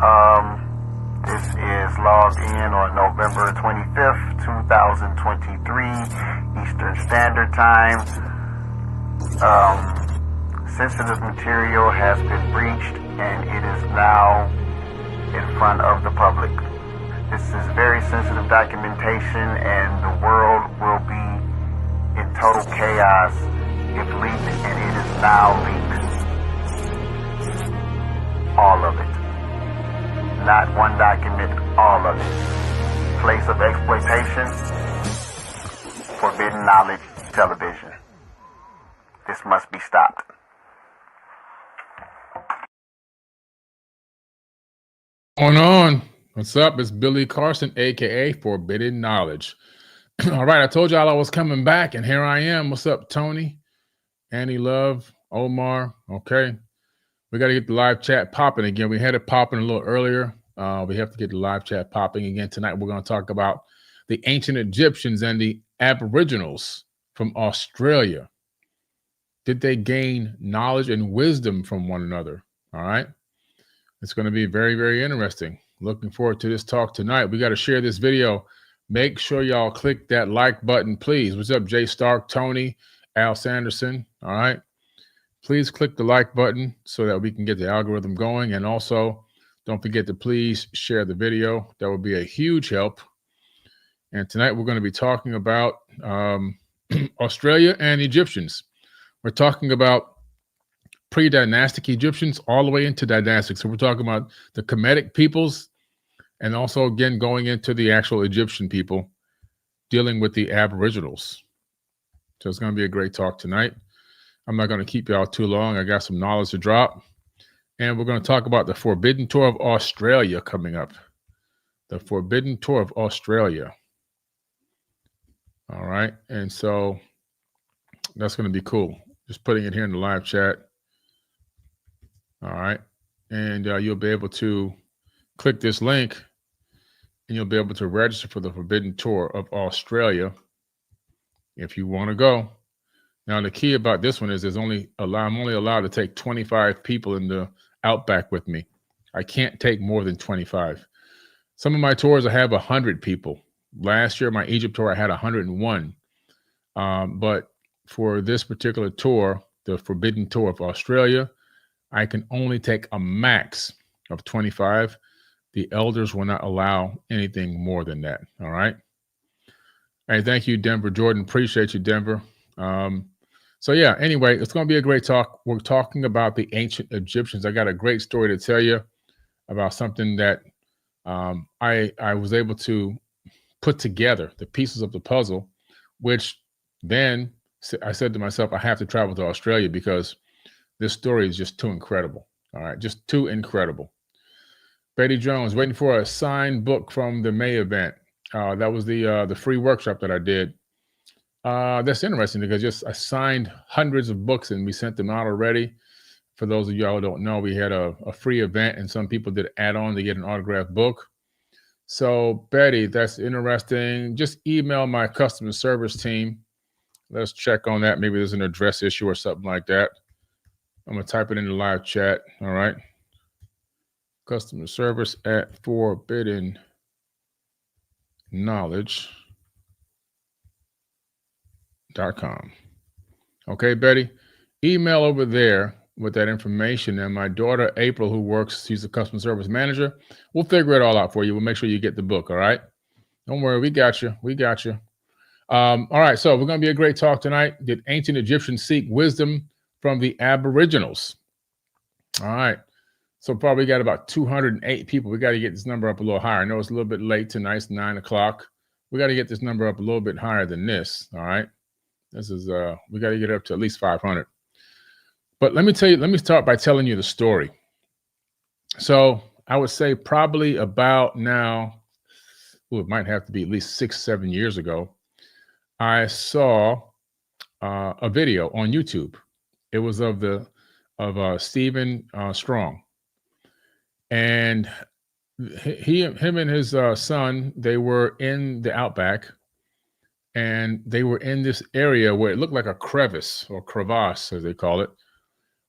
This is logged in on November 25th, 2023, Eastern Standard Time. Sensitive material has been breached and it is now in front of the public. This is very sensitive documentation and the world will be in total chaos if leaked, and it is now leaked. All of it. Not one document, all of it. Place of exploitation, forbidden knowledge television. This must be stopped. Going on. What's up? It's Billy Carson, aka Forbidden Knowledge. All right, I told y'all I was coming back, and here I am. What's up, Tony? Annie Love, Omar. Okay. We got to get the live chat popping again. We had it popping a little earlier. We have to get the live chat popping again tonight. We're going to talk about the ancient Egyptians and the Aboriginals from Australia. Did they gain knowledge and wisdom from one another? All right. It's going to be very, very interesting. Looking forward to this talk tonight. We got to share this video. Make sure y'all click that like button, please. What's up, Jay Stark, Tony, Al Sanderson? All right. Please click the like button so that we can get the algorithm going. And also, don't forget to please share the video. That would be a huge help. And tonight we're going to be talking about Australia and Egyptians. We're talking about pre-dynastic Egyptians all the way into dynastic. So we're talking about the Kemetic peoples and also, again, going into the actual Egyptian people, dealing with the Aboriginals. So it's going to be a great talk tonight. I'm not going to keep y'all too long. I got some knowledge to drop. And we're going to talk about the Forbidden Tour of Australia coming up. The Forbidden Tour of Australia. All right. And so that's going to be cool. Just putting it here in the live chat. All right. And you'll be able to click this link and you'll be able to register for the Forbidden Tour of Australia if you want to go. Now, the key about this one is I'm only allowed to take 25 people in the Outback with me. I can't take more than 25. Some of my tours, I have 100 people. Last year, my Egypt tour, I had 101. But for this particular tour, the Forbidden Tour of Australia, I can only take a max of 25. The elders will not allow anything more than that. All right. Hey, thank you, Denver Jordan. Appreciate you, Denver. So yeah, anyway, it's going to be a great talk. We're talking about the ancient Egyptians. I got a great story to tell you about something that I was able to put together, the pieces of the puzzle, which then I said to myself, I have to travel to Australia because this story is just too incredible. All right, just too incredible. Betty Jones, waiting for a signed book from the May event. That was the free workshop that I did. That's interesting because I signed hundreds of books and we sent them out already. For those of y'all who don't know, we had a free event and some people did add on to get an autographed book. So Betty, that's interesting. Just email my customer service team. Let's check on that. Maybe there's an address issue or something like that. I'm going to type it in the live chat. All right. Customer service at Forbidden Knowledge.com. Okay, Betty, email over there with that information. And my daughter, April, who works, she's a customer service manager. We'll figure it all out for you. We'll make sure you get the book. All right. Don't worry. We got you. We got you. All right. So we're going to be a great talk tonight. Did ancient Egyptians seek wisdom from the Aboriginals? All right. So probably got about 208 people. We got to get this number up a little higher. I know it's a little bit late tonight. It's 9 o'clock. We got to get this number up a little bit higher than this. All right. This is, we got to get up to at least 500. But let me start by telling you the story. So I would say probably about now, it might have to be at least 6-7 years ago, I saw a video on YouTube. It was of Stephen Strong. And him and his son, they were in the Outback, and they were in this area where it looked like a crevice or crevasse, as they call it,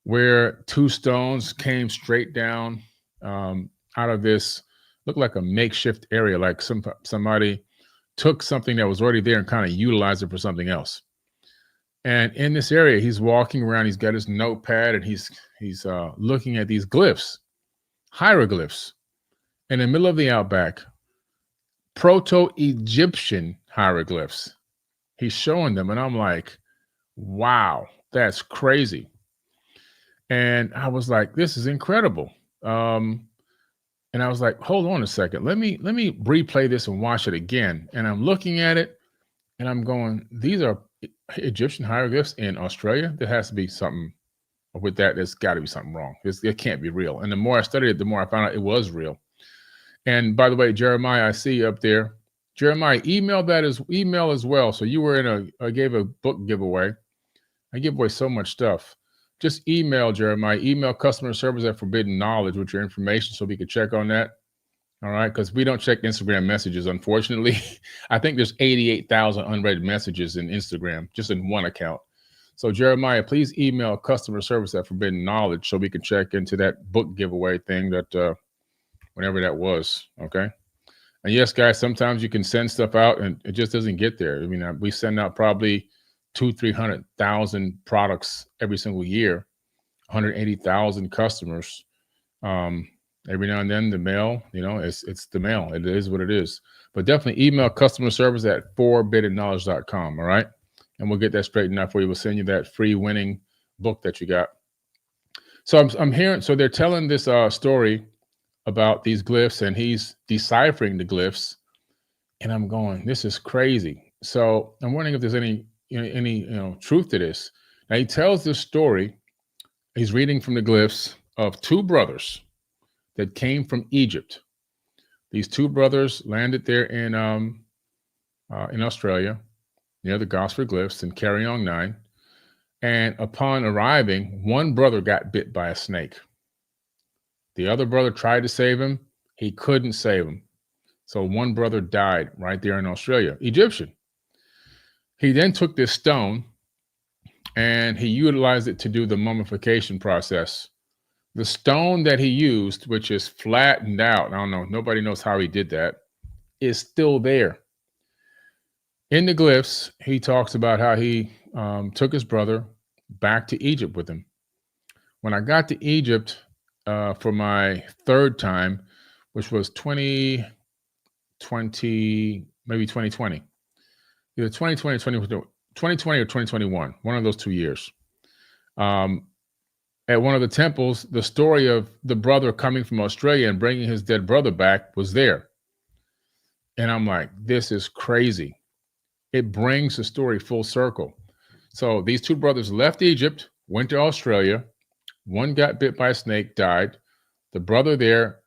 where two stones came straight down out of this, looked like a makeshift area, like somebody took something that was already there and kind of utilized it for something else. And in this area, he's walking around, he's got his notepad, and he's looking at these glyphs, hieroglyphs, in the middle of the outback, proto-Egyptian hieroglyphs. He's showing them, and I'm like, wow, that's crazy. And I was like, this is incredible. And I was like, hold on a second. Let me replay this and watch it again. And I'm looking at it and I'm going, these are Egyptian hieroglyphs in Australia. There has to be something with that. There's got to be something wrong. It can't be real. And the more I studied it, the more I found out it was real. And by the way, Jeremiah, I see you up there. Jeremiah, email as well. So you were I gave a book giveaway. I give away so much stuff. Just email Jeremiah, email customer service at Forbidden Knowledge with your information so we can check on that. All right, because we don't check Instagram messages, unfortunately. I think there's 88,000 unread messages in Instagram, just in one account. So Jeremiah, please email customer service at Forbidden Knowledge so we can check into that book giveaway thing that whenever that was, okay? And yes, guys, sometimes you can send stuff out and it just doesn't get there. I mean, we send out probably 200,000-300,000 products every single year, 180,000 customers. Every now and then the mail, it's the mail. It is what it is. But definitely email customer service at forbiddenknowledge.com. All right. And we'll get that straightened out for you. We'll send you that free winning book that you got. So I'm hearing, so they're telling this story about these glyphs and he's deciphering the glyphs. And I'm going, this is crazy. So I'm wondering if there's any truth to this. Now he tells this story. He's reading from the glyphs of two brothers that came from Egypt. These two brothers landed there in Australia, near the Gosford Glyphs in Carryong 9. And upon arriving, one brother got bit by a snake. The other brother tried to save him. He couldn't save him. So one brother died right there in Australia, Egyptian. He then took this stone and he utilized it to do the mummification process. The stone that he used, which is flattened out, I don't know, nobody knows how he did that, is still there. In the glyphs, he talks about how he took his brother back to Egypt with him. When I got to Egypt for my third time, which was 2020, maybe 2020, either 2020 or 2021, one of those 2 years. At one of the temples, the story of the brother coming from Australia and bringing his dead brother back was there. And I'm like, this is crazy. It brings the story full circle. So these two brothers left Egypt, went to Australia. One got bit by a snake, died. The brother there,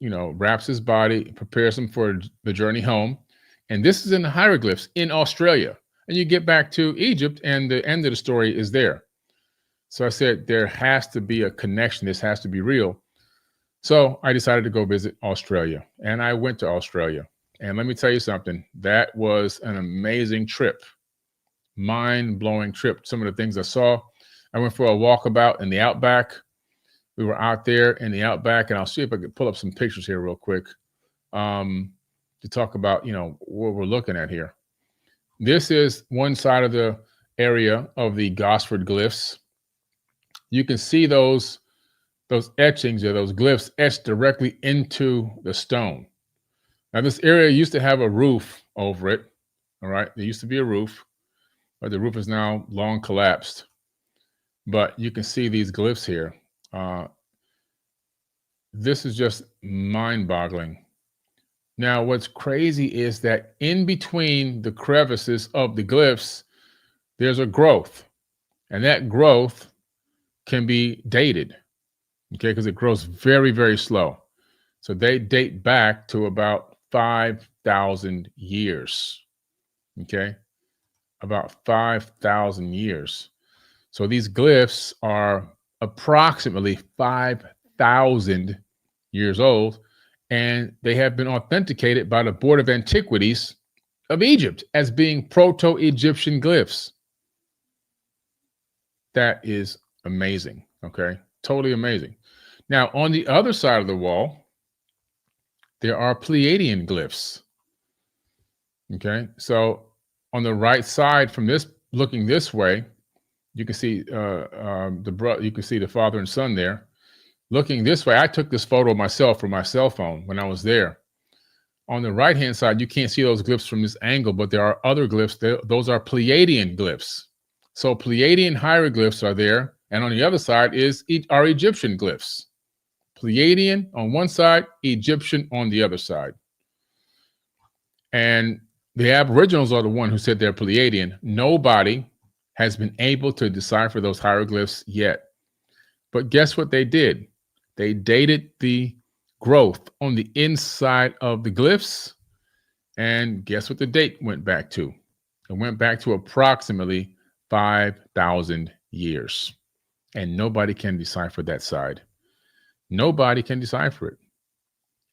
wraps his body, prepares him for the journey home. And this is in the hieroglyphs in Australia. And you get back to Egypt and the end of the story is there. So I said, there has to be a connection. This has to be real. So I decided to go visit Australia. And I went to Australia. And let me tell you something. That was an amazing trip. Mind-blowing trip. Some of the things I saw. I went for a walkabout in the Outback. We were out there in the Outback. And I'll see if I can pull up some pictures here real quick to talk about, what we're looking at here. This is one side of the area of the Gosford Glyphs. You can see those etchings or those glyphs etched directly into the stone. Now, this area used to have a roof over it. All right. There used to be a roof, but the roof is now long collapsed. But you can see these glyphs here. This is just mind-boggling. Now, what's crazy is that in between the crevices of the glyphs, there's a growth. And that growth can be dated, okay, because it grows very, very slow. So they date back to about 5,000 years, okay, about 5,000 years. So these glyphs are approximately 5,000 years old, and they have been authenticated by the Board of Antiquities of Egypt as being proto-Egyptian glyphs. That is amazing. Okay. Totally amazing. Now, on the other side of the wall, there are Pleiadian glyphs. Okay, so on the right side from this, looking this way, you can see you can see the father and son there. Looking this way, I took this photo myself from my cell phone when I was there. On the right-hand side, you can't see those glyphs from this angle, but there are other glyphs. Those are Pleiadian glyphs. So Pleiadian hieroglyphs are there, and on the other side are Egyptian glyphs. Pleiadian on one side, Egyptian on the other side. And the Aboriginals are the one who said they're Pleiadian. Nobody has been able to decipher those hieroglyphs yet. But guess what they did? They dated the growth on the inside of the glyphs. And guess what the date went back to? It went back to approximately 5,000 years. And nobody can decipher that side. Nobody can decipher it.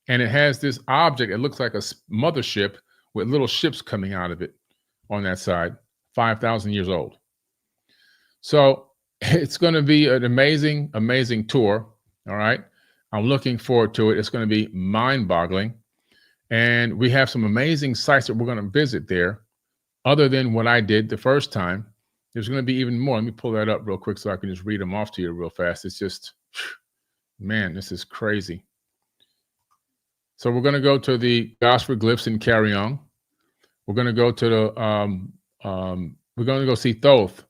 And it has this object. It looks like a mothership with little ships coming out of it on that side, 5,000 years old. So it's going to be an amazing, amazing tour. All right. I'm looking forward to it. It's going to be mind-boggling. And we have some amazing sites that we're going to visit there. Other than what I did the first time, there's going to be even more. Let me pull that up real quick so I can just read them off to you real fast. It's just, man, this is crazy. So we're going to go to the Gosford Glyphs in Carryong. We're going to go to the, we're going to go see Thoth.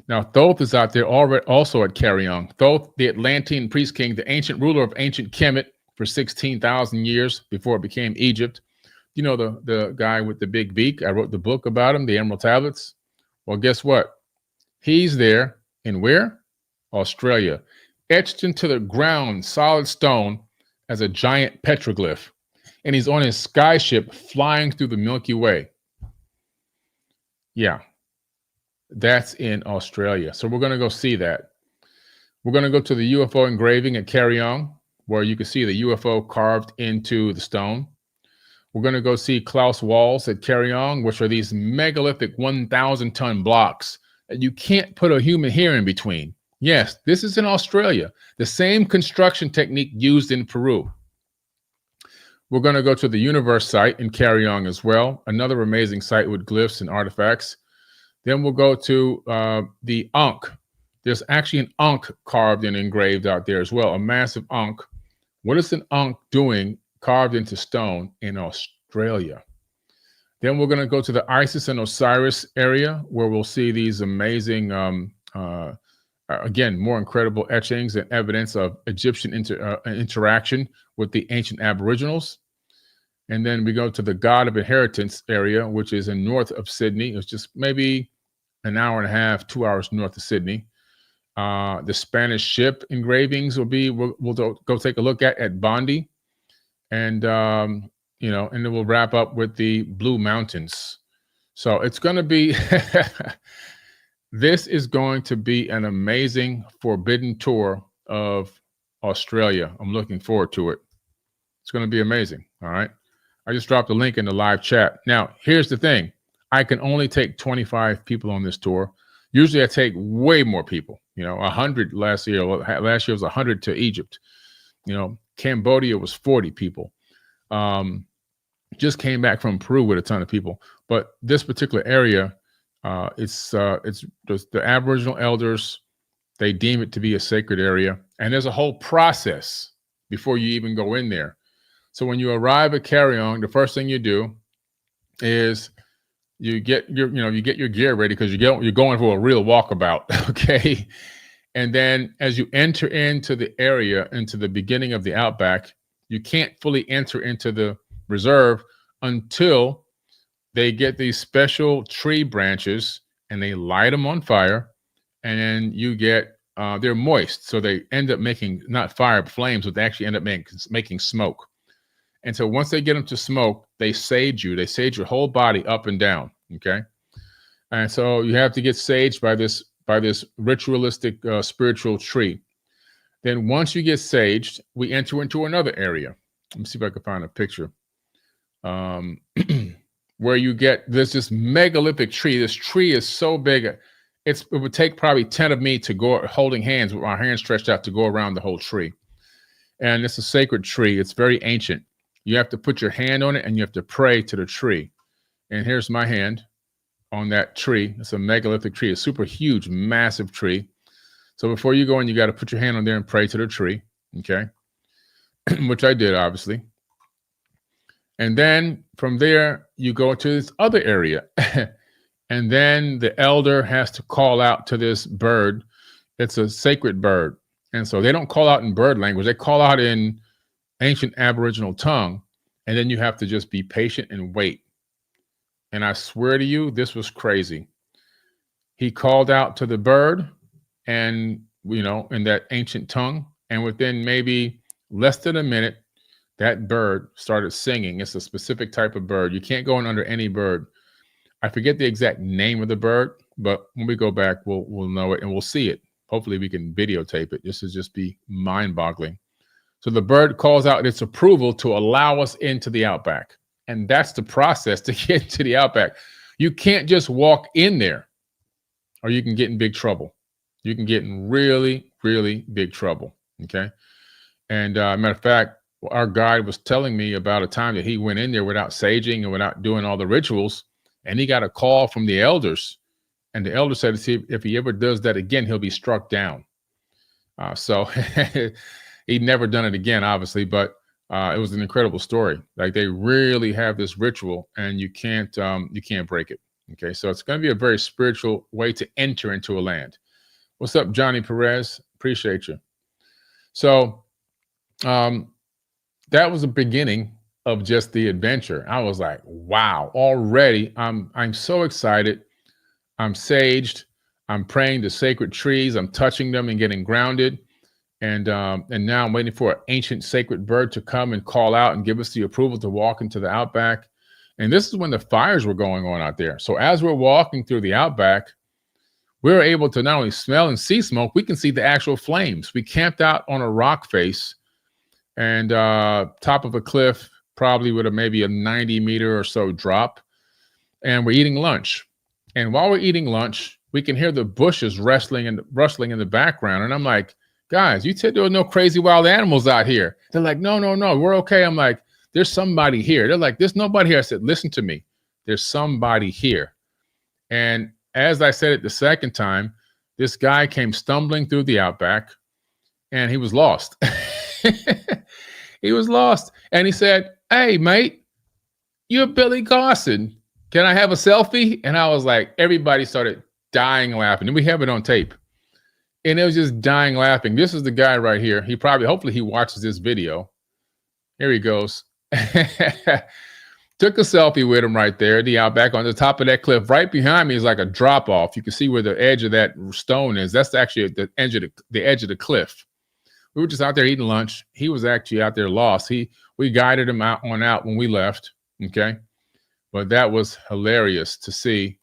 Now, Thoth is out there already, also at Carryong. Thoth, the Atlantean priest king, the ancient ruler of ancient Kemet for 16,000 years before it became Egypt. You know, the guy with the big beak. I wrote the book about him, the Emerald Tablets. Well, guess what? He's there in where? Australia. Etched into the ground, solid stone as a giant petroglyph. And he's on his skyship flying through the Milky Way. Yeah. That's in Australia. So we're going to go see that. We're going to go to the UFO engraving at Carryong, where you can see the UFO carved into the stone. We're going to go see Klaus Walls at Carryong, which are these megalithic 1,000-ton blocks that you can't put a human hair in between. Yes, this is in Australia. The same construction technique used in Peru. We're going to go to the Universe site in Carryong as well. Another amazing site with glyphs and artifacts. Then we'll go to the Ankh. There's actually an Ankh carved and engraved out there as well, a massive Ankh. What is an Ankh doing carved into stone in Australia? Then we're going to go to the Isis and Osiris area, where we'll see these amazing, again, more incredible etchings and evidence of Egyptian interaction with the ancient Aboriginals. And then we go to the God of Inheritance area, which is in north of Sydney. It's just maybe an hour and a half, 2 hours north of Sydney. The Spanish ship engravings we'll go take a look at Bondi. And, you know, and then we'll wrap up with the Blue Mountains. So it's going to be, this is going to be an amazing forbidden tour of Australia. I'm looking forward to it. It's going to be amazing. All right. I just dropped a link in the live chat. Now, here's the thing. I can only take 25 people on this tour. Usually I take way more people, you know, 100 last year. Last year was 100 to Egypt. You know, Cambodia was 40 people. Just came back from Peru with a ton of people. But this particular area, it's the Aboriginal elders, they deem it to be a sacred area. And there's a whole process before you even go in there. So when you arrive at Carryong, the first thing you do is you get your gear ready, because you're going for a real walkabout, okay? And then as you enter into the area, into the beginning of the Outback, you can't fully enter into the reserve until they get these special tree branches and they light them on fire, and then you get they're moist, so they end up making not fire but flames, but they actually end up making smoke. And so once they get them to smoke, they sage you. They sage your whole body up and down. Okay, and so you have to get saged by this ritualistic spiritual tree. Then once you get saged, we enter into another area. Let me see if I can find a picture. Where you get this megalithic tree. This tree is so big, it would take probably 10 of me to go holding hands with my hands stretched out to go around the whole tree. And it's a sacred tree. It's very ancient. you have to put your hand on it and you have to pray to the tree. And here's my hand on that tree. It's a megalithic tree, a super huge, massive tree. So before you go in, you got to put your hand on there and pray to the tree, okay? Which I did, obviously. And then from there, you go to this other area. And then the elder has to call out to this bird. It's a sacred bird. And so they don't call out in bird language. They call out in ancient Aboriginal tongue. And then you have to just be patient and wait. And I swear to you, this was crazy. He called out to the bird and, you know, in that ancient tongue. And within maybe less than a minute, that bird started singing. It's a specific type of bird. You can't go in under any bird. I forget the exact name of the bird, but when we go back, we'll know it and we'll see it. Hopefully we can videotape it. This will just be mind-boggling. So the bird calls out its approval to allow us into the outback. And that's the process to get to the outback. You can't just walk in there or you can get in big trouble. You can get in really, really big trouble, okay? And matter of fact, our guide was telling me about a time that he went in there without saging and without doing all the rituals, and he got a call from the elders. And the elder said, if he ever does that again, he'll be struck down. So he'd never done it again, obviously, but it was an incredible story. Like they really have this ritual and you can't break it. Okay. So it's going to be a very spiritual way to enter into a land. What's up, Johnny Perez? Appreciate you. So that was the beginning of just the adventure. I was like, wow, already I'm so excited. I'm saged. I'm praying to sacred trees. I'm touching them and getting grounded. And now I'm waiting for an ancient sacred bird to come and call out and give us the approval to walk into the outback. And this is when the fires were going on out there. So as we're walking through the outback, we were able to not only smell and see smoke, we can see the actual flames. We camped out on a rock face and top of a cliff, probably with maybe a 90-meter or so drop. And we're eating lunch. And while we're eating lunch, we can hear the bushes rustling in the background. And I'm like, guys, you said there were no crazy wild animals out here. They're like, no, we're okay. I'm like, there's somebody here. They're like, there's nobody here. I said, listen to me. There's somebody here. And as I said it the second time, this guy came stumbling through the outback and he was lost. He was lost. And he said, hey, mate, you're Billy Carson. Can I have a selfie? And I was like, everybody started dying laughing. And we have it on tape. And it was just dying laughing. This is the guy right here. Hopefully he watches this video. Here he goes. Took a selfie with him right there, the outback on the top of that cliff. Right behind me is like a drop off. You can see where the edge of that stone is. That's actually the edge of the cliff. We were just out there eating lunch. He was actually out there lost. We guided him out when we left. Okay. But that was hilarious to see.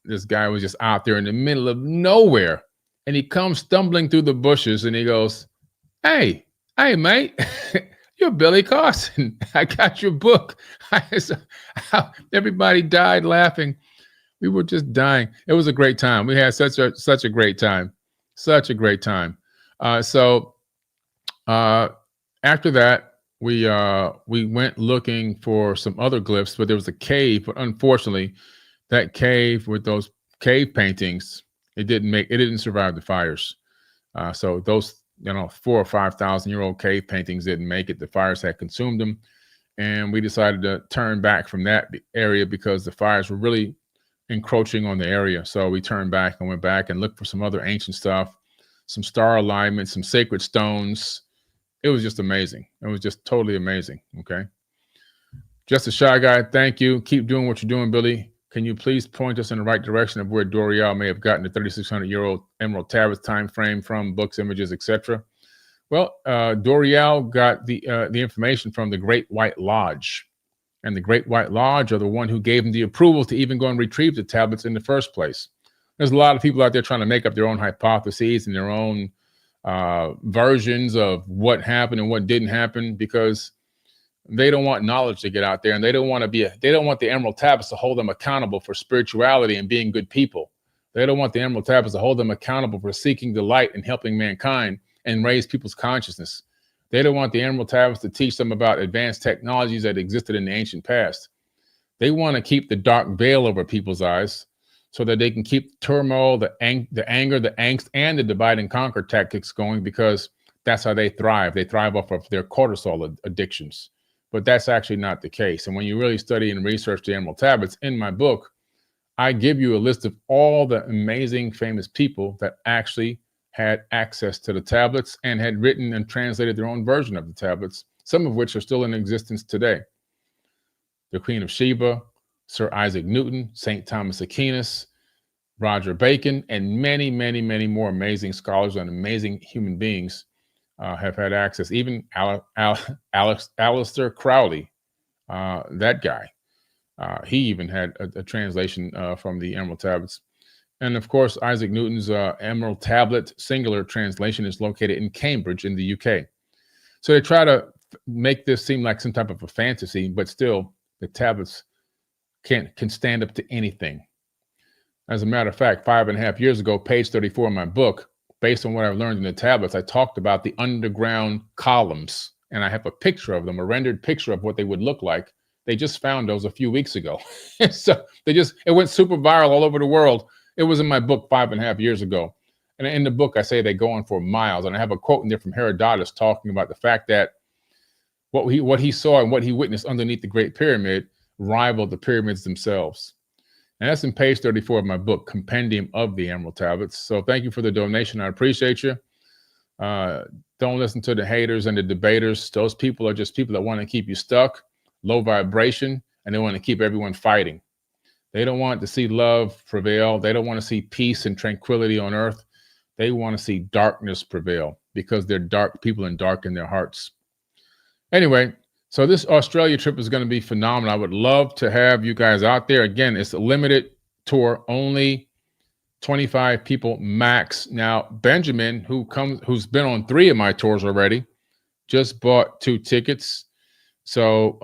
This guy was just out there in the middle of nowhere. And he comes stumbling through the bushes and he goes, hey, mate, you're Billy Carson. I got your book. Everybody died laughing. We were just dying. It was a great time. We had such a great time. Such a great time. So after that, we went looking for some other glyphs, but there was a cave. But unfortunately, that cave with those cave paintings, it didn't survive the fires. So those 4,000 or 5,000 year old cave paintings didn't make it. The fires had consumed them, and we decided to turn back from that area because the fires were really encroaching on the area. So we turned back and went back and looked for some other ancient stuff, some star alignments, some sacred stones. It was just amazing. It was just totally amazing. Okay. Just a Shy Guy. Thank you. Keep doing what you're doing, Billy. Can you please point us in the right direction of where Dorial may have gotten the 3,600-year-old emerald tablets time frame from, books, images, etc.? Well, Dorial got the information from the Great White Lodge, and the Great White Lodge are the one who gave him the approval to even go and retrieve the tablets in the first place. There's a lot of people out there trying to make up their own hypotheses and their own versions of what happened and what didn't happen because they don't want knowledge to get out there, and they don't want the emerald tablets to hold them accountable for spirituality and being good people. They don't want the emerald tablets to hold them accountable for seeking the light and helping mankind and raise people's consciousness. They don't want the emerald tablets to teach them about advanced technologies that existed in the ancient past. They want to keep the dark veil over people's eyes so that they can keep turmoil, the anger, the angst, and the divide and conquer tactics going, because that's how they thrive. They thrive off of their cortisol addictions. But that's actually not the case. And when you really study and research the emerald tablets, in my book, I give you a list of all the amazing, famous people that actually had access to the tablets and had written and translated their own version of the tablets, some of which are still in existence today. The Queen of Sheba, Sir Isaac Newton, St. Thomas Aquinas, Roger Bacon, and many, many, many more amazing scholars and amazing human beings have had access. Even Aleister Crowley, that guy, he even had a translation from the Emerald Tablets. And of course, Isaac Newton's Emerald Tablet singular translation is located in Cambridge in the UK. So they try to make this seem like some type of a fantasy, but still the tablets can stand up to anything. As a matter of fact, 5.5 years ago, page 34 in my book, based on what I've learned in the tablets, I talked about the underground columns, and I have a picture of them, a rendered picture of what they would look like. They just found those a few weeks ago. So it went super viral all over the world. It was in my book 5.5 years ago. And in the book, I say they go on for miles. And I have a quote in there from Herodotus talking about the fact that what he saw and what he witnessed underneath the Great Pyramid rivaled the pyramids themselves. And that's in page 34 of my book, Compendium of the Emerald Tablets. So thank you for the donation. I appreciate you. Don't listen to the haters and the debaters. Those people are just people that want to keep you stuck, low vibration, and they want to keep everyone fighting. They don't want to see love prevail. They don't want to see peace and tranquility on earth. They want to see darkness prevail because they're dark people and dark in their hearts. Anyway, so this Australia trip is going to be phenomenal. I would love to have you guys out there. Again, it's a limited tour, only 25 people max. Now, Benjamin, who's been on 3 of my tours already, just bought 2 tickets. So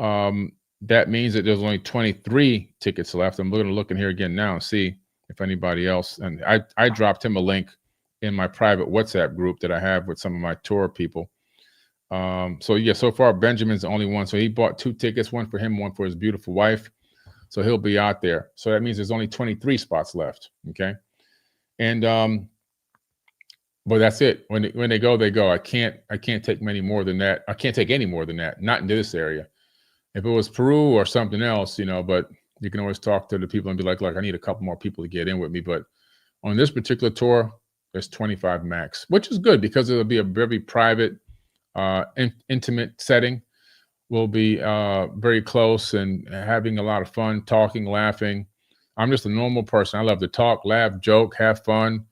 that means that there's only 23 tickets left. I'm going to look in here again now and see if anybody else. And I dropped him a link in my private WhatsApp group that I have with some of my tour people. So yeah, so far Benjamin's the only one. So he bought 2 tickets, one for him, one for his beautiful wife. So he'll be out there. So that means there's only 23 spots left. Okay. And but that's it. When they go, they go. I can't take many more than that. I can't take any more than that. Not in this area. If it was Peru or something else, but you can always talk to the people and be like, look, I need a couple more people to get in with me. But on this particular tour, there's 25 max, which is good because it'll be a very private, intimate setting. We'll be very close and having a lot of fun, talking, laughing. I'm just a normal person. I love to talk, laugh, joke, have fun,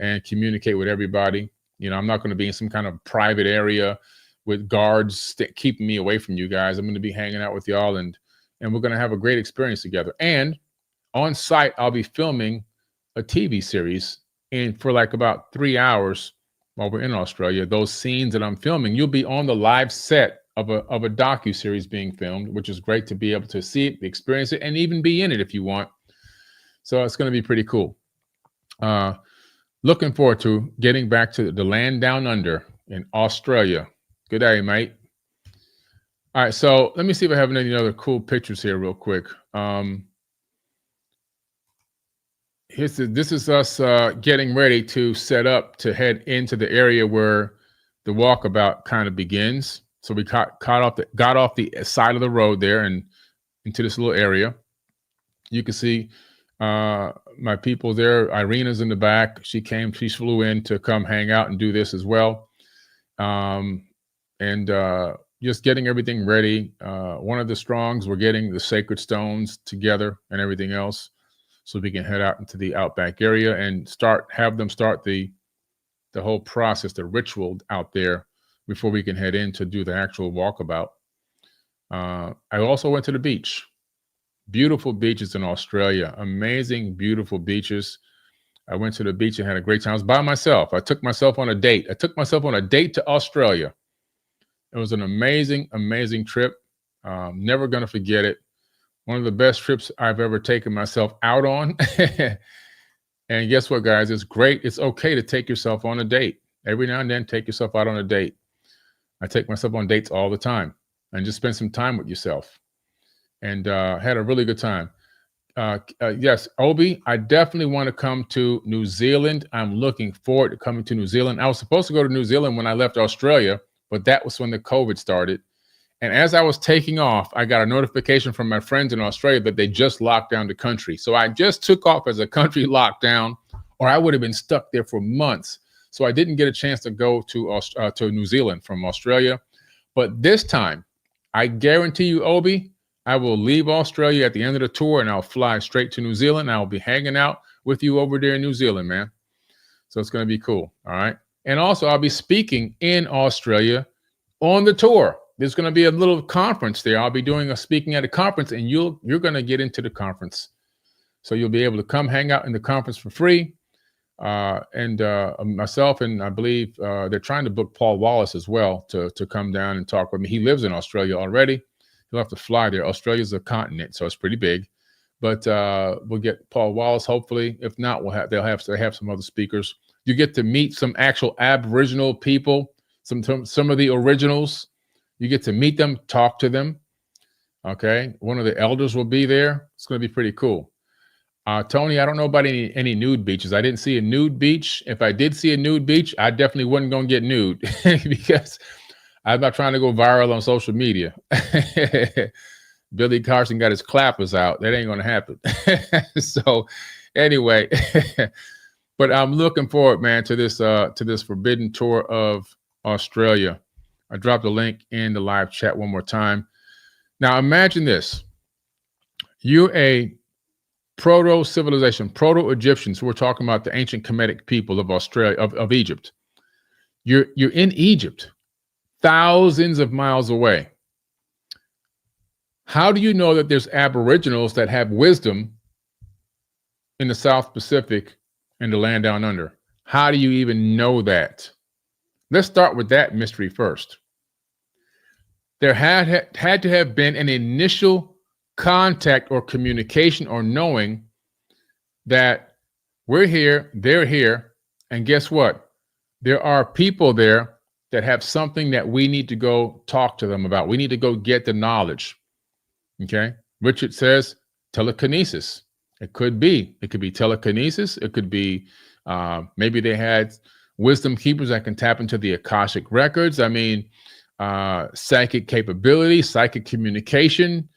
and communicate with everybody. I'm not going to be in some kind of private area with guards keeping me away from you guys. I'm going to be hanging out with y'all, and we're going to have a great experience together. And on site, I'll be filming a TV series for like about 3 hours while we're in Australia. Those scenes that I'm filming, you'll be on the live set of a docu-series being filmed, which is great to be able to see it, experience it, and even be in it if you want. So it's going to be pretty cool. Looking forward to getting back to the land down under in Australia. Good day, mate. All right, so let me see if I have any other cool pictures here real quick. This is us getting ready to set up to head into the area where the walkabout kind of begins. So we got off the side of the road there and into this little area. You can see my people there. Irina's in the back. She flew in to come hang out and do this as well. And just getting everything ready. One of the strongs, we're getting the sacred stones together and everything else, so we can head out into the Outback area and have them start the whole process, the ritual out there before we can head in to do the actual walkabout. I also went to the beach. Beautiful beaches in Australia, amazing, beautiful beaches. I went to the beach and had a great time. I was by myself. I took myself on a date. To Australia. It was an amazing, amazing trip. Never going to forget it. One of the best trips I've ever taken myself out on. And guess what, guys? It's great. It's okay to take yourself on a date. Every now and then, take yourself out on a date. I take myself on dates all the time and just spend some time with yourself. And had a really good time. Yes, Obi, I definitely want to come to New Zealand. I'm looking forward to coming to New Zealand. I was supposed to go to New Zealand when I left Australia, but that was when the COVID started. And as I was taking off, I got a notification from my friends in Australia that they just locked down the country. So I just took off as a country lockdown, or I would have been stuck there for months. So I didn't get a chance to go to New Zealand from Australia. But this time, I guarantee you, Obi, I will leave Australia at the end of the tour and I'll fly straight to New Zealand. I'll be hanging out with you over there in New Zealand, man. So it's going to be cool. All right. And also, I'll be speaking in Australia on the tour. There's going to be a little conference there. I'll be doing speaking at a conference, and you're going to get into the conference. So you'll be able to come hang out in the conference for free. And myself, and I believe they're trying to book Paul Wallace as well to come down and talk with me. He lives in Australia already. He'll have to fly there. Australia's a continent, so it's pretty big. But we'll get Paul Wallace, hopefully. If not, they have some other speakers. You get to meet some actual Aboriginal people, some of the originals. You get to meet them, talk to them. Okay, one of the elders will be there. It's going to be pretty cool. Tony, I don't know about any nude beaches. I didn't see a nude beach. If I did see a nude beach, I definitely wasn't going to get nude because I'm not trying to go viral on social media. Billy Carson got his clappers out. That ain't going to happen. So anyway, but I'm looking forward, man, to this forbidden tour of Australia. I dropped a link in the live chat one more time. Now imagine this. You're a proto-civilization, proto-Egyptians. We're talking about the ancient Kemetic people of Australia, of Egypt. You're in Egypt, thousands of miles away. How do you know that there's Aboriginals that have wisdom in the South Pacific and the land down under? How do you even know that? Let's start with that mystery first. There had to have been an initial contact or communication or knowing that we're here, they're here, and guess what? There are people there that have something that we need to go talk to them about. We need to go get the knowledge. Okay? Richard says telekinesis. It could be telekinesis. It could be maybe they had wisdom keepers that can tap into the Akashic records. I mean, psychic capability, psychic communication.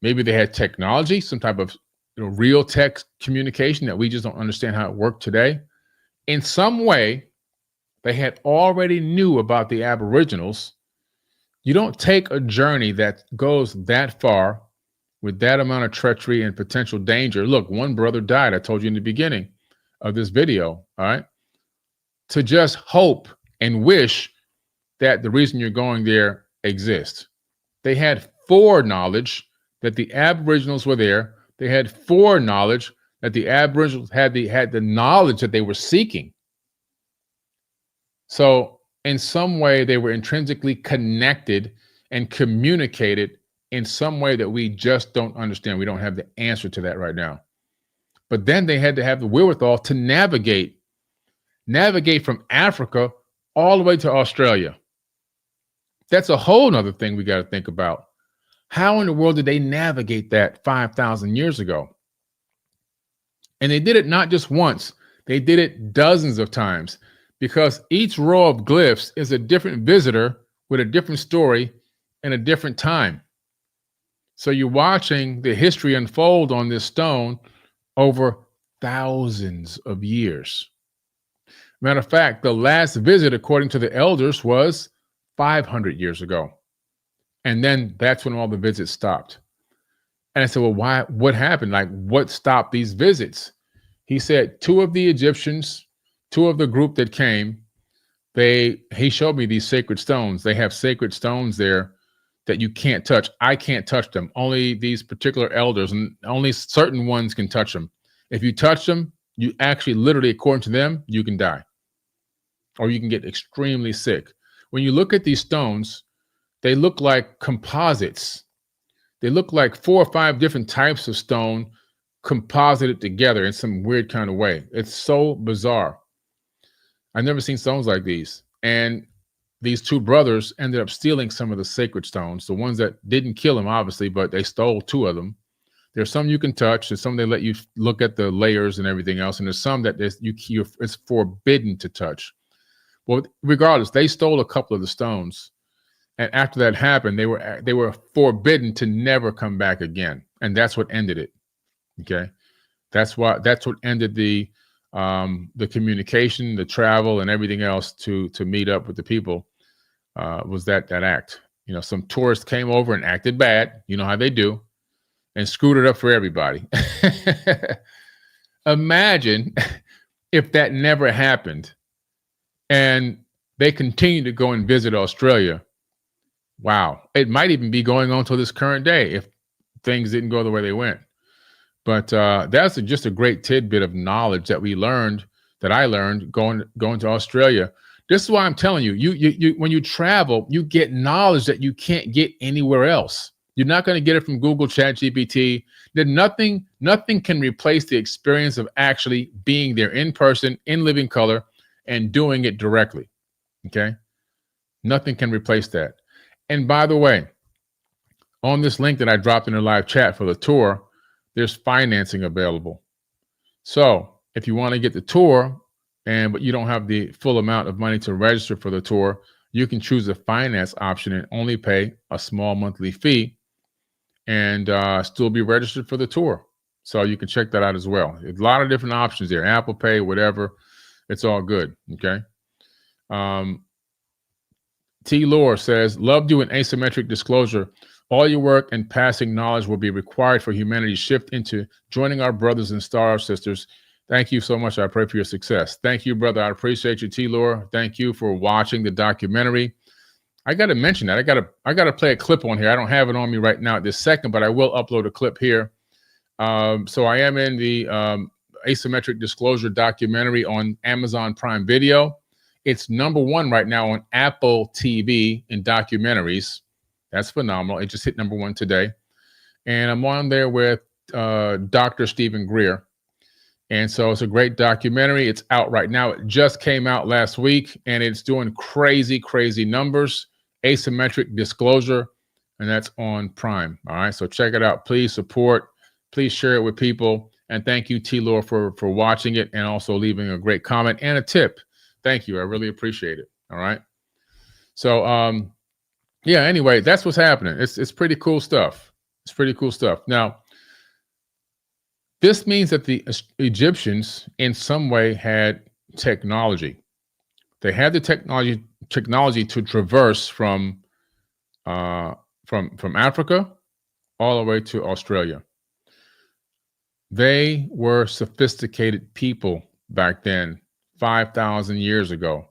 Maybe they had technology, some type of real tech communication that we just don't understand how it worked today. In some way, they had already knew about the Aboriginals. You don't take a journey that goes that far with that amount of treachery and potential danger. Look, one brother died. I told you in the beginning of this video, all right? To just hope and wish that the reason you're going there exists. They had foreknowledge that the Aboriginals were there. They had foreknowledge that the Aboriginals had the knowledge that they were seeking. So in some way, they were intrinsically connected and communicated in some way that we just don't understand. We don't have the answer to that right now. But then they had to have the wherewithal to navigate from Africa all the way to Australia. That's a whole nother thing we got to think about. How in the world did they navigate that 5,000 years ago? And they did it not just once, they did it dozens of times, because each row of glyphs is a different visitor with a different story and a different time. So you're watching the history unfold on this stone over thousands of years. Matter of fact, the last visit, according to the elders, was 500 years ago. And then that's when all the visits stopped. And I said, well, why? What happened? Like, what stopped these visits? He said, two of the Egyptians, two of the group that came, he showed me these sacred stones. They have sacred stones there that you can't touch. I can't touch them. Only these particular elders, and only certain ones can touch them. If you touch them, you actually literally, according to them, you can die. Or you can get extremely sick. When you look at these stones, they look like composites. They look like 4 or 5 different types of stone composited together in some weird kind of way. It's so bizarre. I've never seen stones like these. And these two brothers ended up stealing some of the sacred stones, the ones that didn't kill him, obviously, but they stole two of them. There's some you can touch, there's some they let you look at the layers and everything else, and there's some that it's forbidden to touch. Well, regardless, they stole a couple of the stones, and after that happened, they were forbidden to never come back again, and that's what ended it. Okay, that's what ended the communication, the travel, and everything else to meet up with the people. Was that act? You know, some tourists came over and acted bad. You know how they do. And screwed it up for everybody. Imagine if that never happened and they continue to go and visit Australia. Wow. It might even be going on till this current day if things didn't go the way they went. But that's just a great tidbit of knowledge that I learned going to Australia. This is why I'm telling you, you when you travel, you get knowledge that you can't get anywhere else. You're not going to get it from Google, ChatGPT. Nothing can replace the experience of actually being there in person, in living color, and doing it directly. Okay? Nothing can replace that. And by the way, on this link that I dropped in the live chat for the tour, there's financing available. So if you want to get the tour, but you don't have the full amount of money to register for the tour, you can choose the finance option and only pay a small monthly fee and still be registered for the tour. So you can check that out as well. There's a lot of different options there. Apple Pay, whatever. It's all good. Okay. T. Lore says, loved you in asymmetric disclosure. All your work and passing knowledge will be required for humanity's shift into joining our brothers and star sisters. Thank you so much. I pray for your success. Thank you, brother. I appreciate you, T. Lore. Thank you for watching the documentary. I got to mention that. I got to play a clip on here. I don't have it on me right now at this second, but I will upload a clip here. So I am in the asymmetric disclosure documentary on Amazon Prime Video. It's #1 right now on Apple TV in documentaries. That's phenomenal. It just hit #1 today. And I'm on there with Dr. Stephen Greer. And so it's a great documentary. It's out right now. It just came out last week, and it's doing crazy, crazy numbers. Asymmetric disclosure, and that's on Prime. All right, so check it out. Please support. Please share it with people. And thank you, T-Lore, for watching it and also leaving a great comment and a tip. Thank you. I really appreciate it. All right. So, yeah, anyway, that's what's happening. It's pretty cool stuff. It's pretty cool stuff. Now, this means that the Egyptians in some way had technology. They had the technology to traverse from Africa all the way to Australia. They were sophisticated people back then, 5,000 years ago.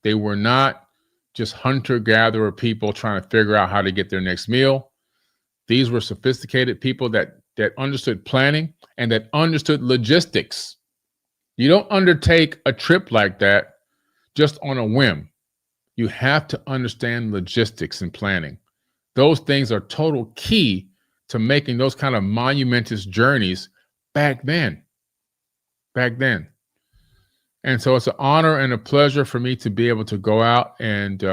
They were not just hunter-gatherer people trying to figure out how to get their next meal. These were sophisticated people that understood planning and that understood logistics. You don't undertake a trip like that just on a whim. You have to understand logistics and planning. Those things are total key to making those kind of monumentous journeys back then. And so it's an honor and a pleasure for me to be able to go out and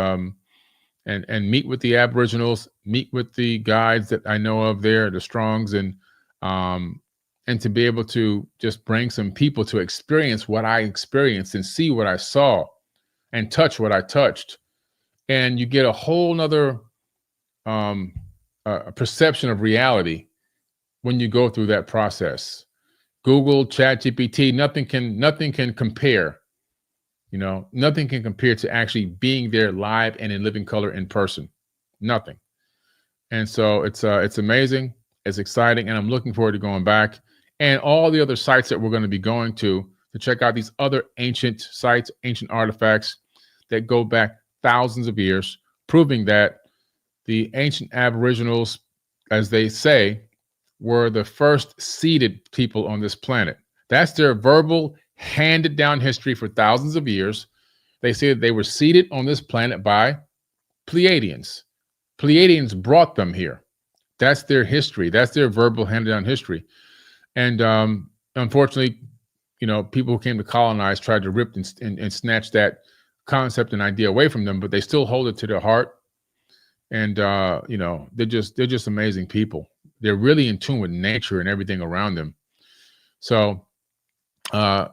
meet with the Aboriginals, meet with the guides that I know of there, the Strongs, and to be able to just bring some people to experience what I experienced and see what I saw and touch what I touched. And you get a whole nother perception of reality when you go through that process. Google, ChatGPT, nothing can compare. You know, nothing can compare to actually being there live and in living color in person. Nothing. And so it's amazing. It's exciting, and I'm looking forward to going back and all the other sites that we're going to be going to check out these other ancient sites, ancient artifacts that go back thousands of years, proving that the ancient Aboriginals, as they say, were the first seeded people on this planet. That's their verbal, handed down history for thousands of years. They say that they were seeded on this planet by Pleiadians. Pleiadians brought them here. That's their history. That's their verbal, handed down history. And unfortunately, you know, people who came to colonize tried to rip and snatch that concept and idea away from them, but they still hold it to their heart. And you know, they're just amazing people. They're really in tune with nature and everything around them. So I'm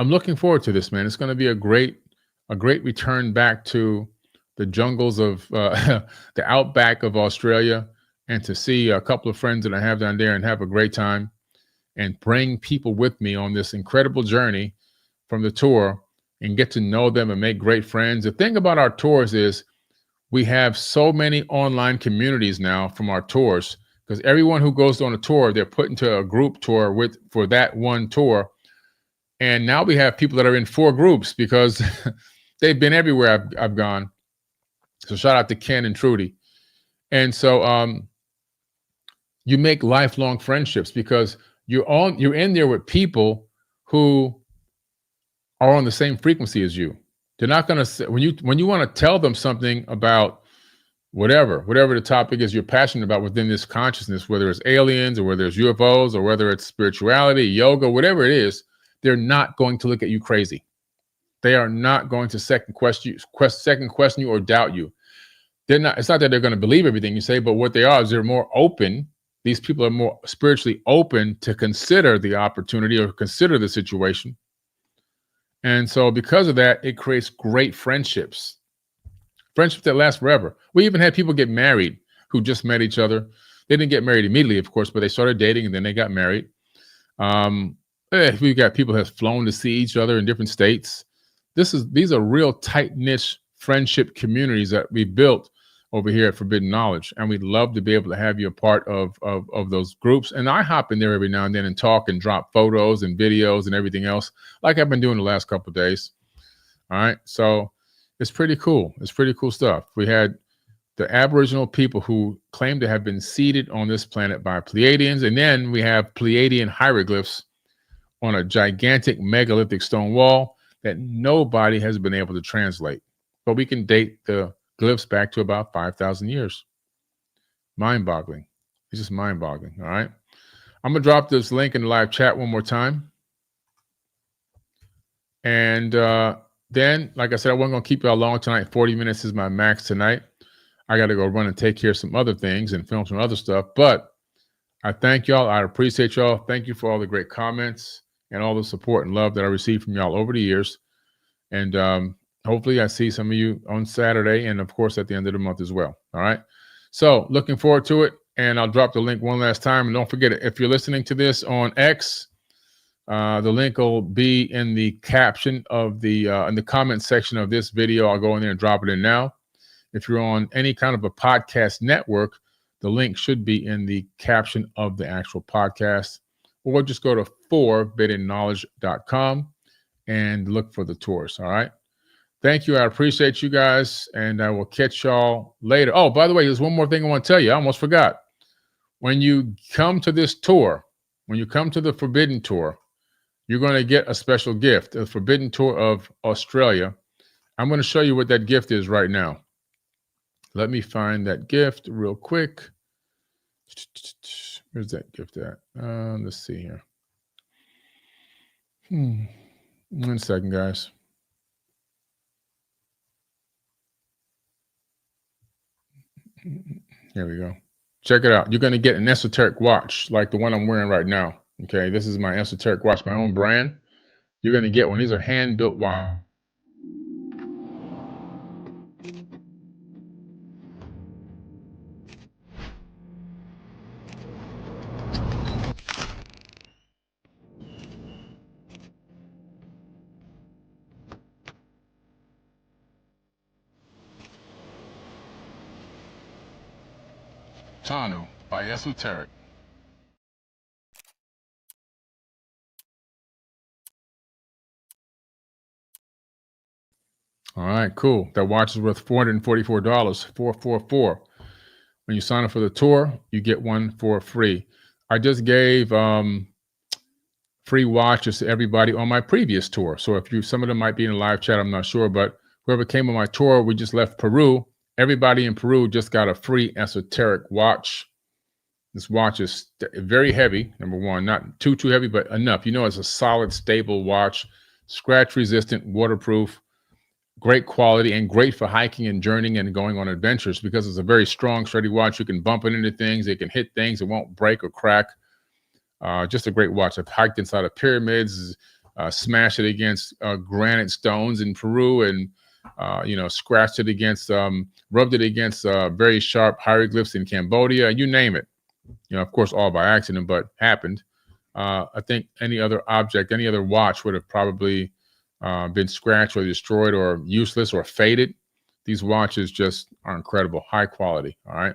looking forward to this, man. It's going to be a great return back to the jungles of the outback of Australia, and to see a couple of friends that I have down there and have a great time, and bring people with me on this incredible journey from the tour and get to know them and make great friends. The thing about our tours is we have so many online communities now from our tours, because everyone who goes on a tour, they're put into a group tour for that one tour. And now we have people that are in 4 groups because they've been everywhere I've gone. So shout out to Ken and Trudy. And so you make lifelong friendships because you're in there with people who are on the same frequency as you. They're not going to, when you want to tell them something about whatever the topic is you're passionate about within this consciousness, whether it's aliens or whether it's UFOs or whether it's spirituality, yoga, whatever it is, they're not going to look at you crazy. They are not going to second question you or doubt you. They're not. It's not that they're going to believe everything you say, but what they are is they're more open. These people are more spiritually open to consider the opportunity or consider the situation. And so because of that, it creates great friendships that last forever. We even had people get married who just met each other. They didn't get married immediately, of course, but they started dating and then they got married. We've got people that have flown to see each other in different states. These are real tight-knit friendship communities that we built over here at Forbidden Knowledge, and we'd love to be able to have you a part of those groups. And I hop in there every now and then and talk and drop photos and videos and everything else, like I've been doing the last couple of days. All right, so it's pretty cool. It's pretty cool stuff. We had the Aboriginal people who claim to have been seeded on this planet by Pleiadians, and then we have Pleiadian hieroglyphs on a gigantic megalithic stone wall that nobody has been able to translate. But we can date the glyphs back to about 5,000 years. Mind-boggling. It's just mind-boggling, all right? I'm going to drop this link in the live chat one more time. And then, like I said, I wasn't going to keep y'all long tonight. 40 minutes is my max tonight. I got to go run and take care of some other things and film some other stuff. But I thank y'all. I appreciate y'all. Thank you for all the great comments and all the support and love that I received from y'all over the years. And hopefully I see some of you on Saturday and, of course, at the end of the month as well. All right. So looking forward to it. And I'll drop the link one last time. And don't forget, if you're listening to this on X, the link will be in the caption of in the comment section of this video. I'll go in there and drop it in now. If you're on any kind of a podcast network, the link should be in the caption of the actual podcast. Or just go to forbiddenknowledge.com and look for the tours. All right. Thank you. I appreciate you guys, and I will catch y'all later. Oh, by the way, there's one more thing I want to tell you. I almost forgot. When you come to this tour, when you come to the Forbidden Tour, you're going to get a special gift, the Forbidden Tour of Australia. I'm going to show you what that gift is right now. Let me find that gift real quick. Where's that gift at? Let's see here. 1 second, guys. Here we go. Check it out. You're going to get an esoteric watch like the one I'm wearing right now. Okay, this is my esoteric watch, my own brand. You're going to get one. These are hand-built watches. Tanu by Esoteric. All right, cool. That watch is worth $444, $444. When you sign up for the tour, you get one for free. I just gave free watches to everybody on my previous tour. So if some of them might be in the live chat, I'm not sure, but whoever came on my tour, we just left Peru. Everybody in Peru just got a free esoteric watch. This watch is very heavy, number one, not too heavy, but enough. You know, it's a solid, stable watch, scratch resistant, waterproof. great quality and great for hiking and journeying and going on adventures because it's a very strong, sturdy watch. You can bump it into things. It can hit things. It won't break or crack. Just a great watch. I've hiked inside of pyramids, smashed it against granite stones in Peru, and scratched it against, rubbed it against very sharp hieroglyphs in Cambodia. You name it. Of course, all by accident, but happened. I think any other object, any other watch would have probably been scratched or destroyed or useless or faded. These watches just are incredible, high quality. All right.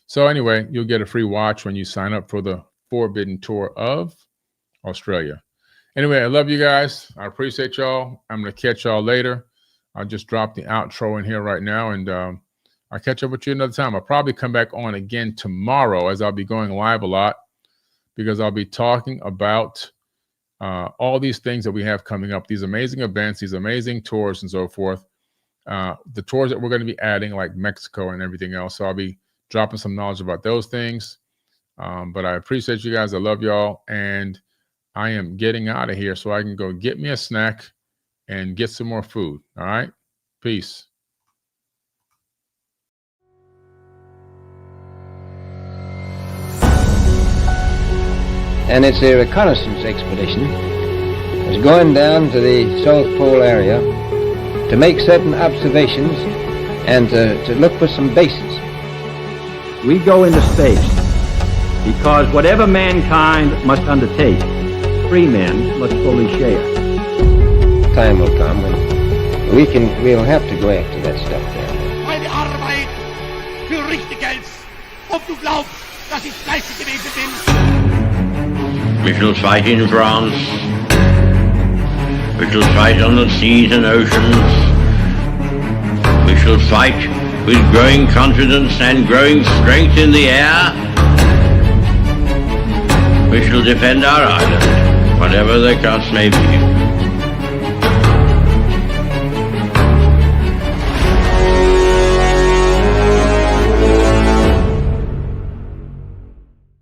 So anyway, you'll get a free watch when you sign up for the Forbidden Tour of Australia. Anyway, I love you guys. I appreciate y'all. I'm going to catch y'all later. I'll just drop the outro in here right now, and I'll catch up with you another time. I'll probably come back on again tomorrow, as I'll be going live a lot, because I'll be talking about all these things that we have coming up, these amazing events, these amazing tours and so forth. The tours that we're going to be adding, like Mexico and everything else. So I'll be dropping some knowledge about those things. But I appreciate you guys. I love y'all. And I am getting out of here so I can go get me a snack and get some more food. All right. Peace. And it's a reconnaissance expedition. It's going down to the South Pole area to make certain observations and to look for some bases. We go into space because whatever mankind must undertake, free men must fully share. Time will come when we'll have to go after that stuff down there. Meine Arbeit für Richtiges, ob du glaubst, dass ich fleißig gewesen bin. We shall fight in France. We shall fight on the seas and oceans. We shall fight with growing confidence and growing strength in the air. We shall defend our island, whatever the cost may be.